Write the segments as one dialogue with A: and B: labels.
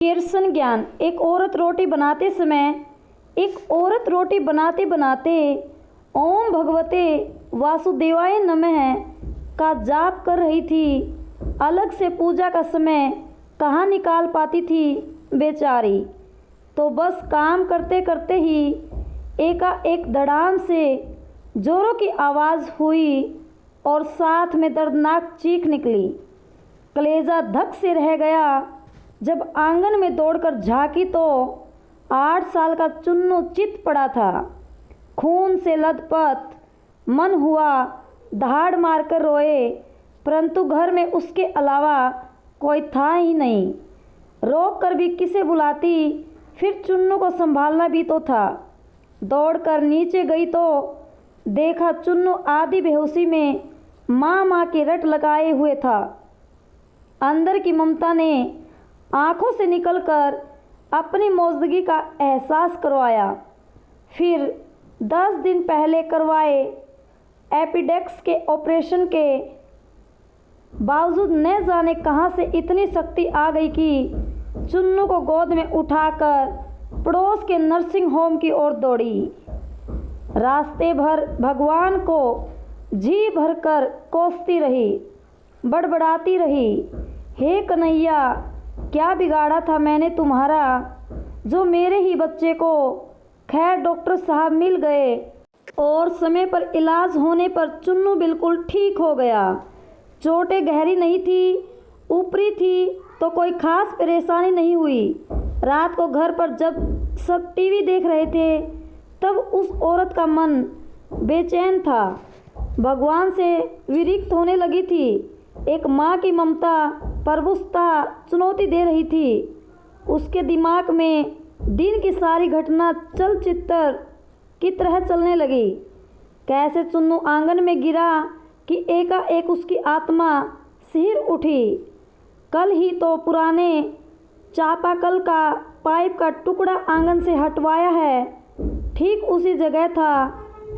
A: कृष्ण ज्ञान। एक औरत रोटी बनाते बनाते ओम भगवते वासुदेवाय नमः का जाप कर रही थी। अलग से पूजा का समय कहाँ निकाल पाती थी बेचारी। तो बस काम करते करते ही एकाएक धड़ाम से जोरों की आवाज़ हुई और साथ में दर्दनाक चीख निकली। कलेजा धक से रह गया। जब आंगन में दौड़कर झांकी तो 8 साल का चुन्नू चित पड़ा था, खून से लथपथ। मन हुआ दहाड़ मारकर रोए, परंतु घर में उसके अलावा कोई था ही नहीं। रोक कर भी किसे बुलाती, फिर चुन्नू को संभालना भी तो था। दौड़कर नीचे गई तो देखा चुन्नू आधी बेहोशी में माँ की रट लगाए हुए था। अंदर की ममता ने आंखों से निकलकर अपनी मौजूदगी का एहसास करवाया। फिर 10 दिन पहले करवाए एपिडेक्स के ऑपरेशन के बावजूद न जाने कहां से इतनी शक्ति आ गई कि चुन्नू को गोद में उठाकर पड़ोस के नर्सिंग होम की ओर दौड़ी। रास्ते भर भगवान को जी भरकर कोसती रही, बड़बड़ाती रही, हे कन्हैया, क्या बिगाड़ा था मैंने तुम्हारा, जो मेरे ही बच्चे को। खैर डॉक्टर साहब मिल गए और समय पर इलाज होने पर चुन्नू बिल्कुल ठीक हो गया। चोटें गहरी नहीं थी, ऊपरी थी, तो कोई खास परेशानी नहीं हुई। रात को घर पर जब सब टीवी देख रहे थे तब उस औरत का मन बेचैन था, भगवान से विरक्त होने लगी थी। एक माँ की ममता परवुष्ता चुनौती दे रही थी। उसके दिमाग में दिन की सारी घटना चलचित्र की तरह चलने लगी। कैसे चुन्नू आंगन में गिरा कि एकाएक उसकी आत्मा सिहर उठी। कल ही तो पुराने चापाकल का पाइप का टुकड़ा आंगन से हटवाया है, ठीक उसी जगह था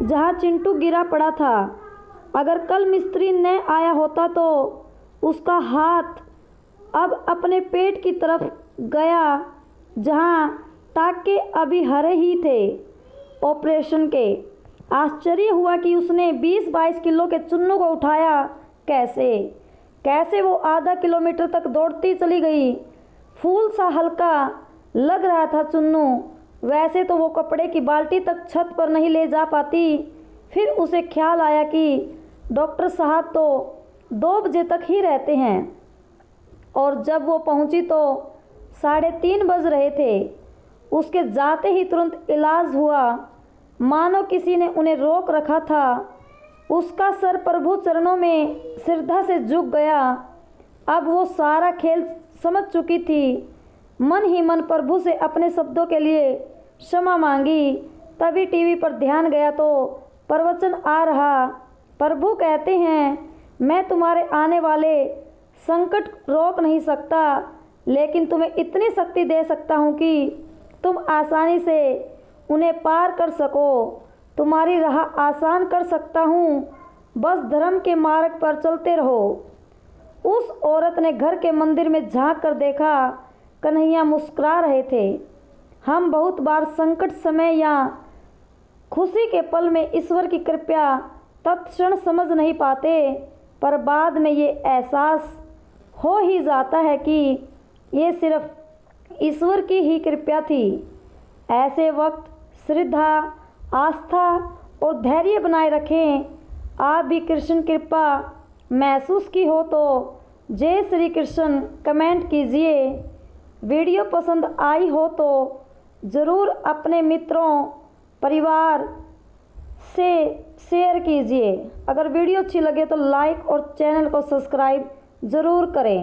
A: जहां चिंटू गिरा पड़ा था। अगर कल मिस्त्री न आया होता तो उसका हाथ अब अपने पेट की तरफ गया, जहां टाके अभी हरे ही थे ऑपरेशन के। आश्चर्य हुआ कि उसने 20-22 किलो के चुन्नू को उठाया कैसे वो आधा किलोमीटर तक दौड़ती चली गई। फूल सा हल्का लग रहा था चुन्नू। वैसे तो वो कपड़े की बाल्टी तक छत पर नहीं ले जा पाती। फिर उसे ख्याल आया कि डॉक्टर साहब तो 2 बजे तक ही रहते हैं और जब वो पहुंची तो 3:30 बज रहे थे। उसके जाते ही तुरंत इलाज हुआ, मानो किसी ने उन्हें रोक रखा था। उसका सर प्रभु चरणों में श्रद्धा से झुक गया। अब वो सारा खेल समझ चुकी थी। मन ही मन प्रभु से अपने शब्दों के लिए क्षमा मांगी। तभी टीवी पर ध्यान गया तो प्रवचन आ रहा। प्रभु कहते हैं, मैं तुम्हारे आने वाले संकट रोक नहीं सकता, लेकिन तुम्हें इतनी शक्ति दे सकता हूँ कि तुम आसानी से उन्हें पार कर सको। तुम्हारी राह आसान कर सकता हूँ, बस धर्म के मार्ग पर चलते रहो। उस औरत ने घर के मंदिर में झांक कर देखा, कन्हैया मुस्कुरा रहे थे। हम बहुत बार संकट समय या खुशी के पल में ईश्वर की कृपा तत्क्षण समझ नहीं पाते, पर बाद में ये एहसास हो ही जाता है कि ये सिर्फ ईश्वर की ही कृपा थी। ऐसे वक्त श्रद्धा, आस्था और धैर्य बनाए रखें। आप भी कृष्ण कृपा महसूस की हो तो जय श्री कृष्ण कमेंट कीजिए। वीडियो पसंद आई हो तो ज़रूर अपने मित्रों परिवार से शेयर कीजिए। अगर वीडियो अच्छी लगे तो लाइक और चैनल को सब्सक्राइब ज़रूर करें।